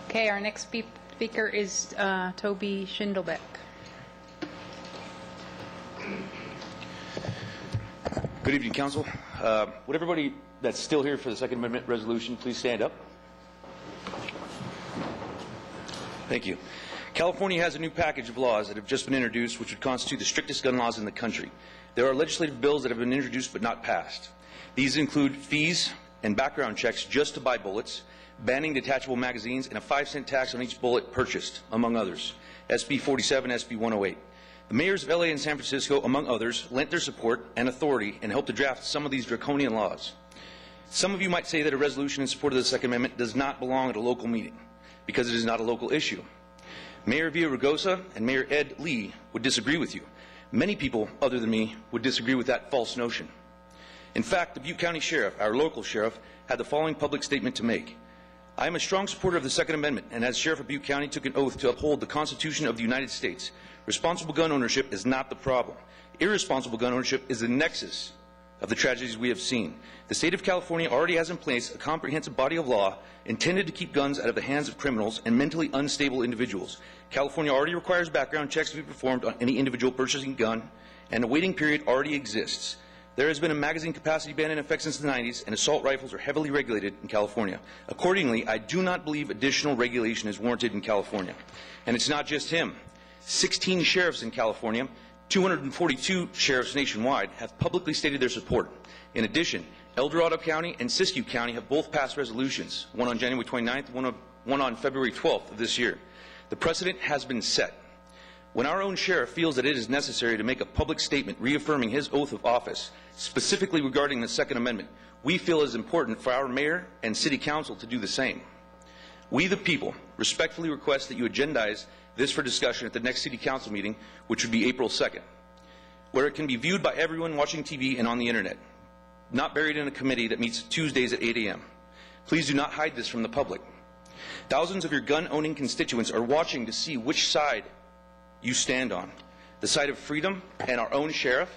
Okay, our next speaker is Toby Schindelbeck. Good evening, Council. Would everybody that's still here for the Second Amendment resolution please stand up? Thank you. California has a new package of laws that have just been introduced which would constitute the strictest gun laws in the country. There are legislative bills that have been introduced but not passed. These include fees and background checks just to buy bullets, banning detachable magazines, and a 5-cent tax on each bullet purchased, among others. SB 47, SB 108. The mayors of LA and San Francisco, among others, lent their support and authority and helped to draft some of these draconian laws. Some of you might say that a resolution in support of the Second Amendment does not belong at a local meeting because it is not a local issue. Mayor Villaraigosa and Mayor Ed Lee would disagree with you. Many people other than me would disagree with that false notion. In fact, the Butte County Sheriff, our local sheriff, had the following public statement to make. I am a strong supporter of the Second Amendment, and as Sheriff of Butte County took an oath to uphold the Constitution of the United States. Responsible gun ownership is not the problem. Irresponsible gun ownership is the nexus of the tragedies we have seen. The state of California already has in place a comprehensive body of law intended to keep guns out of the hands of criminals and mentally unstable individuals. California already requires background checks to be performed on any individual purchasing a gun, and a waiting period already exists. There has been a magazine capacity ban in effect since the 90s, and assault rifles are heavily regulated in California. Accordingly, I do not believe additional regulation is warranted in California. And it's not just him. 16 sheriffs in California, 242 sheriffs nationwide have publicly stated their support. In addition, El Dorado County and Siskiyou County have both passed resolutions, one on January 29th, one on February 12th of this year. The precedent has been set. When our own sheriff feels that it is necessary to make a public statement reaffirming his oath of office, specifically regarding the Second Amendment, we feel it is important for our mayor and city council to do the same. We, the people, respectfully request that you agendize this for discussion at the next city council meeting, which would be April 2nd, where it can be viewed by everyone watching TV and on the internet, not buried in a committee that meets Tuesdays at 8 a.m. Please do not hide this from the public. Thousands of your gun-owning constituents are watching to see which side you stand on, the side of freedom and our own sheriff,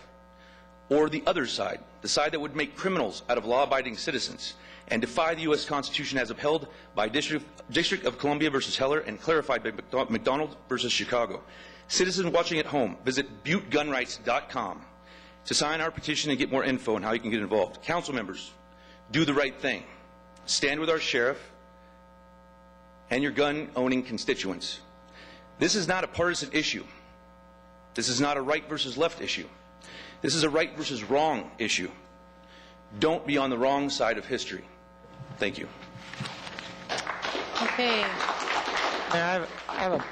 or the other side, the side that would make criminals out of law-abiding citizens and defy the U.S. Constitution as upheld by District of Columbia versus Heller and clarified by McDonald versus Chicago. Citizens watching at home, visit buttegunrights.com to sign our petition and get more info on how you can get involved. Council members, do the right thing. Stand with our sheriff and your gun-owning constituents. This is not a partisan issue. This is not a right versus left issue. This is a right versus wrong issue. Don't be on the wrong side of history. Thank you. Okay. I have a